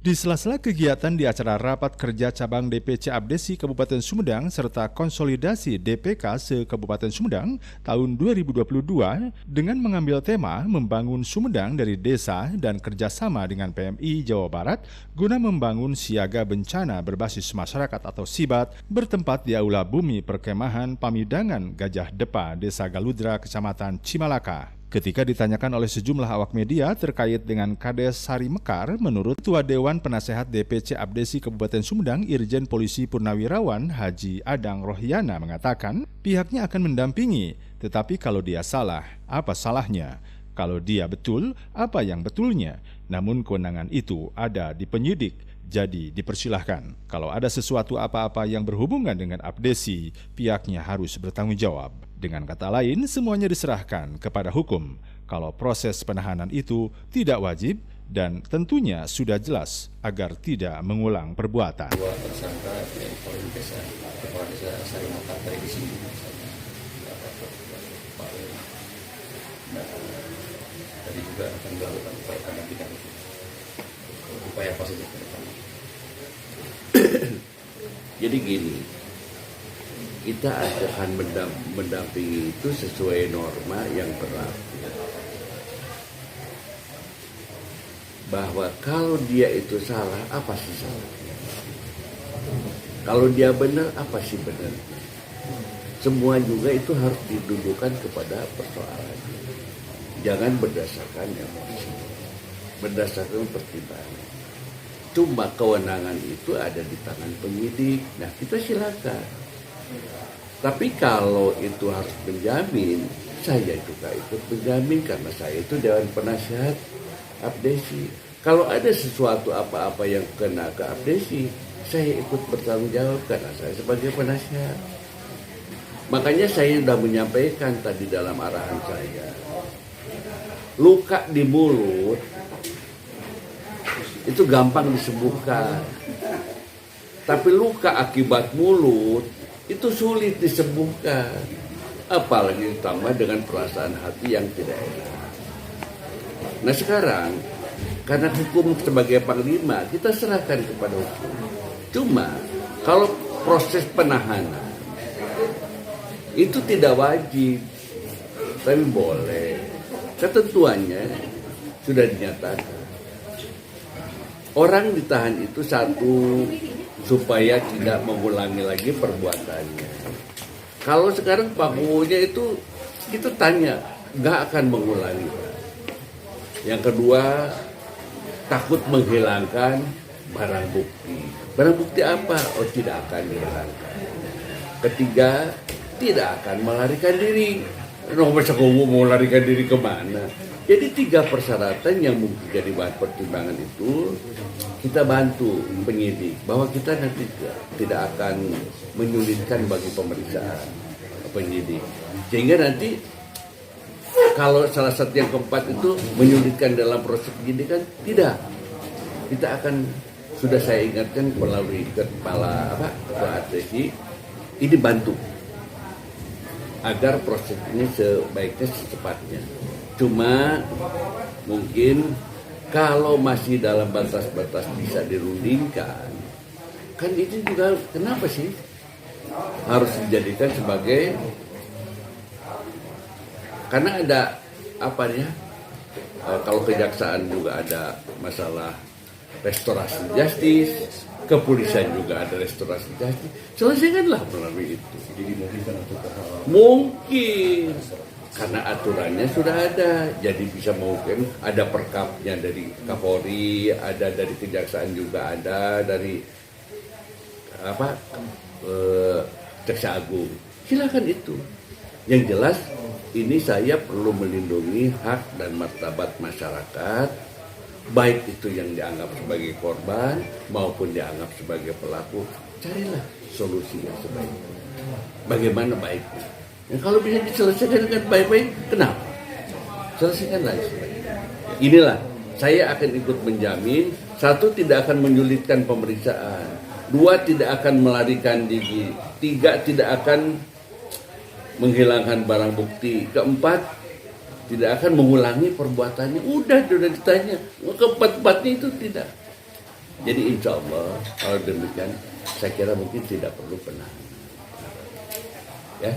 Di sela-sela kegiatan di acara rapat kerja cabang DPC Abdesi Kabupaten Sumedang serta konsolidasi DPK se-Kabupaten Sumedang tahun 2022 dengan mengambil tema membangun Sumedang dari desa dan kerjasama dengan PMI Jawa Barat guna membangun siaga bencana berbasis masyarakat atau SIBAT bertempat di Aula Bumi Perkemahan Pamidangan Gajah Depa, Desa Galudra, Kecamatan Cimalaka. Ketika ditanyakan oleh sejumlah awak media terkait dengan Kades Sari Mekar, menurut Ketua Dewan Penasehat DPC Abdesi Kabupaten Sumedang, Irjen Polisi Purnawirawan Haji Adang Rohiana mengatakan pihaknya akan mendampingi, tetapi kalau dia salah, apa salahnya? Kalau dia betul, apa yang betulnya? Namun kewenangan itu ada di penyidik, jadi dipersilahkan. Kalau ada sesuatu apa-apa yang berhubungan dengan Abdesi, pihaknya harus bertanggung jawab. Dengan kata lain, semuanya diserahkan kepada hukum. Kalau proses penahanan itu tidak wajib dan tentunya sudah jelas agar tidak mengulang perbuatan. Dua tersangka yang paling desa, kepala desa Sari Mekar dari di sini. Nah, tadi juga akan dilakukan upaya pendampingan upaya positif ke depan. Jadi gini, kita akan mendampingi itu sesuai norma yang berlaku. Bahwa kalau dia itu salah, apa sih salah? Kalau dia benar, apa sih benar? Semua juga itu harus didudukan kepada persoalan. Jangan berdasarkan emosi, berdasarkan pertimbangan. Cuma kewenangan itu ada di tangan penyidik. Nah, kita silakan. Tapi kalau itu harus menjamin, saya juga ikut menjamin karena saya itu Dewan Penasehat Abdesi. Kalau ada sesuatu apa-apa yang kena ke Abdesi, saya ikut bertanggung jawab karena saya sebagai penasehat. Makanya saya sudah menyampaikan tadi dalam arahan saya, luka di mulut itu gampang disembuhkan. Tapi luka akibat mulut itu sulit disembuhkan. Apalagi ditambah dengan perasaan hati yang tidak enak. Nah sekarang, karena hukum sebagai panglima, kita serahkan kepada hukum. Cuma, kalau proses penahanan, itu tidak wajib. Tapi boleh. Ketentuannya sudah dinyatakan. Orang ditahan itu satu, supaya tidak mengulangi lagi perbuatannya. Kalau sekarang pakunya itu kita tanya, nggak akan mengulangi. Yang kedua, takut menghilangkan barang bukti. Barang bukti apa? Oh, tidak akan dihilangkan. Ketiga, tidak akan melarikan diri. Masa kamu mau melarikan diri kemana? Jadi 3 persyaratan yang mungkin jadi bahan pertimbangan itu kita bantu penyidik bahwa kita nanti tidak akan menyulitkan bagi pemeriksaan penyidik. Sehingga nanti kalau salah satu yang keempat itu menyulitkan dalam proses penyidikan, tidak. Kita akan, sudah saya ingatkan melalui kepala Abdesi, ini bantu agar proses ini sebaiknya secepatnya. Cuma mungkin kalau masih dalam batas-batas bisa dirundingkan, kan ini juga kenapa sih harus dijadikan sebagai, karena ada apa ya, kalau kejaksaan juga ada masalah restorasi justice, kepolisian juga ada restorasi justice, selesaikanlah melalui itu. Jadi dimungkinkan untuk Mungkin karena aturannya sudah ada, jadi bisa mungkin ada perkapnya dari Kapolri, ada dari Kejaksaan juga ada, dari Jaksa Agung. Silakan itu. Yang jelas ini saya perlu melindungi hak dan martabat masyarakat, baik itu yang dianggap sebagai korban maupun dianggap sebagai pelaku. Carilah solusi yang sebaiknya. Bagaimana baiknya? Ya, kalau bisa diselesaikan dengan baik-baik, kenapa? Selesaikanlah sebaiknya. Inilah, saya akan ikut menjamin, 1, tidak akan menyulitkan pemeriksaan, 2, tidak akan melarikan diri, 3, tidak akan menghilangkan barang bukti, 4, tidak akan mengulangi perbuatannya. Udah ditanya. Keempat-empatnya itu tidak. Jadi insya Allah kalau demikian saya kira mungkin tidak perlu penahanan. Ya.